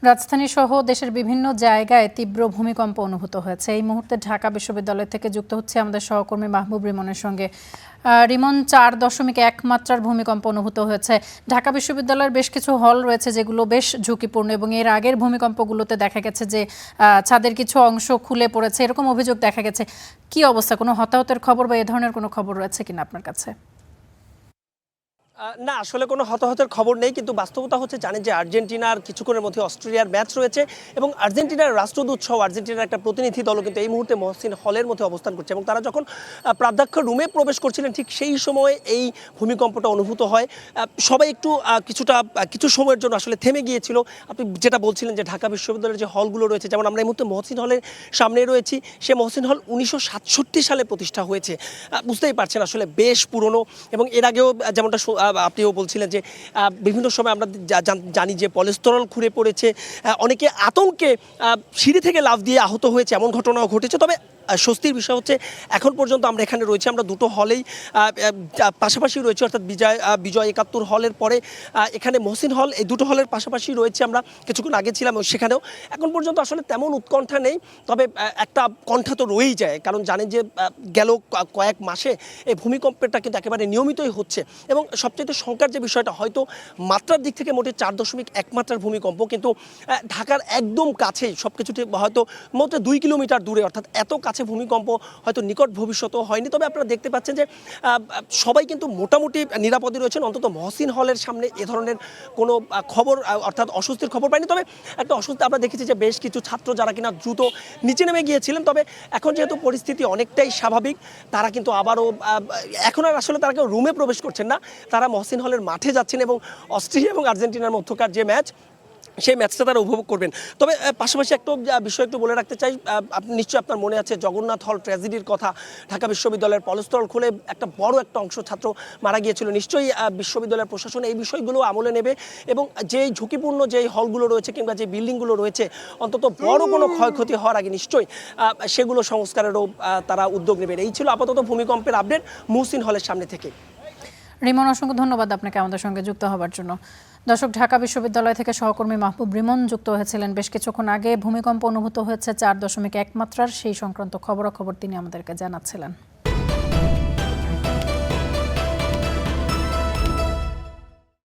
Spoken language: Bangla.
রাজধানী সহ দেশের বিভিন্ন জায়গায় তীব্র ভূমিকম্প অনুভূত হয়েছে। এই মুহূর্তে ঢাকা বিশ্ববিদ্যালয় থেকে যুক্ত হচ্ছে আমাদের সহকর্মী মাহবুব রিমনের সঙ্গে। রিমন, 4.1 মাত্রার ভূমিকম্প অনুভূত হয়েছে। ঢাকা বিশ্ববিদ্যালয়ের বেশ কিছু হল রয়েছে যেগুলো বেশ ঝুঁকিপূর্ণ এবং এর আগের ভূমিকম্পগুলোতে দেখা গেছে যে ছাদের কিছু অংশ খুলে পড়েছে, এরকম অভিযোগ দেখা গেছে। কি অবস্থা? কোনো হতাহতের খবর বা এ ধরনের কোনো খবর রয়েছে কিনা আপনার কাছে? না, আসলে কোনো হতাহতের খবর নেই, কিন্তু বাস্তবতা হচ্ছে জানেন যে আর্জেন্টিনার কিছুক্ষণের মধ্যে অস্ট্রেলিয়ার ম্যাচ রয়েছে এবং আর্জেন্টিনার রাষ্ট্রদূত সহ আর্জেন্টিনার একটা প্রতিনিধি দলও কিন্তু এই মুহূর্তে মহসিন হলের মধ্যে অবস্থান করছে এবং তারা যখন প্রাধ্যক্ষ রুমে প্রবেশ করছিলেন ঠিক সেই সময় এই ভূমিকম্পটা অনুভূত হয়। সবাই একটু কিছু সময়ের জন্য আসলে থেমে গিয়েছিল। আপনি যেটা বলছিলেন যে ঢাকা বিশ্ববিদ্যালয়ের যে হলগুলো রয়েছে, যেমন আমরা এই মুহূর্তে মহসিন হলের সামনে রয়েছি, সে মহসিন হল 1967 সালে প্রতিষ্ঠা হয়েছে। বুঝতেই পারছেন আসলে বেশ পুরনো এবং এর আগেও যেমনটা আপনিও বলছিলেন যে বিভিন্ন সময় আমরা জানি যে পলিস্তরল খুঁড়ে পড়েছে, অনেকে আতঙ্কে সিঁড়ি থেকে লাফ দিয়ে আহত হয়েছে, এমন ঘটনাও ঘটেছে। তবে স্বস্তির বিষয় হচ্ছে এখন পর্যন্ত আমরা এখানে রয়েছি, আমরা দুটো হলেই পাশাপাশি রয়েছে, অর্থাৎ বিজয় 71 হলের পরে এখানে মহসিন হল, এই দুটো হলের পাশাপাশি রয়েছে। আমরা কিছুক্ষণ আগে ছিলাম সেখানেও। এখন পর্যন্ত আসলে তেমন উৎকণ্ঠা নেই, তবে একটা কণ্ঠা তো রয়েই যায়, কারণ জানেন যে গেল কয়েক মাসে এই ভূমিকম্পটা কিন্তু একেবারে নিয়মিতই হচ্ছে এবং সবচেয়ে শঙ্কার যে বিষয়টা, হয়তো মাত্রার দিক থেকে মোটে 4.1 মাত্রার ভূমিকম্প, কিন্তু ঢাকার একদম কাছেই সব কিছুতে হয়তো মোটে 2 কিলোমিটার দূরে, অর্থাৎ এত কাছে ভূমিকম্প হয়তো নিকট ভবিষ্যতেও হয়নি। তবে আপনারা দেখতে পাচ্ছেন যে সবাই কিন্তু মোটামুটি নিরাপদে রয়েছেন। অন্তত মহসিন হলের সামনে এ ধরনের কোনো খবর অর্থাৎ অস্বস্তির খবর পাইনি। তবে একটা অস্বস্তি আমরা দেখেছি যে বেশ কিছু ছাত্র যারা কিনা দ্রুত নিচে নেমে গিয়েছিলেন, তবে এখন যেহেতু পরিস্থিতি অনেকটাই স্বাভাবিক, তারা কিন্তু আবারও এখন আর আসলে তারা কেউ রুমে প্রবেশ করছেন না, তারা মহসিন হলের মাঠে যাচ্ছেন এবং অস্ট্রেলিয়া এবং আর্জেন্টিনার মধ্যকার যে ম্যাচ, সেই ম্যাচটা তারা উপভোগ করবেন। তবে পাশাপাশি একটা বিষয় একটু বলে রাখতে চাই, আপনি নিশ্চয়ই আপনার মনে আছে জগন্নাথ হল ট্র্যাজেডির কথা। ঢাকা বিশ্ববিদ্যালয়ের পলস্তল খুলে একটা বড় একটা অংশ ছাত্র মারা গিয়েছিল। নিশ্চয়ই বিশ্ববিদ্যালয়ের প্রশাসন এই বিষয়গুলো আমলে নেবে এবং যেই ঝুঁকিপূর্ণ যেই হলগুলো রয়েছে কিংবা যে বিল্ডিংগুলো রয়েছে, অন্তত বড় কোনো ক্ষয়ক্ষতি হওয়ার আগে নিশ্চয়ই সেগুলো সংস্কারেরও তারা উদ্যোগ নেবেন। এই ছিল আপাতত ভূমিকম্পের আপডেট মহসিন হলের সামনে থেকে। রিমন, অসংখ্য ধন্যবাদ আপনাকে আমাদের সঙ্গে যুক্ত হওয়ার জন্য। দর্শক, ঢাকা বিশ্ববিদ্যালয় থেকে সহকর্মী মাহবুব রিমন যুক্ত হয়েছিলেন। বেশ কিছুক্ষণ আগে ভূমিকম্প অনুভূত হয়েছে 4.1 মাত্রার, সেই সংক্রান্ত খবরাখবর তিনি আমাদেরকে জানাচ্ছিলেন।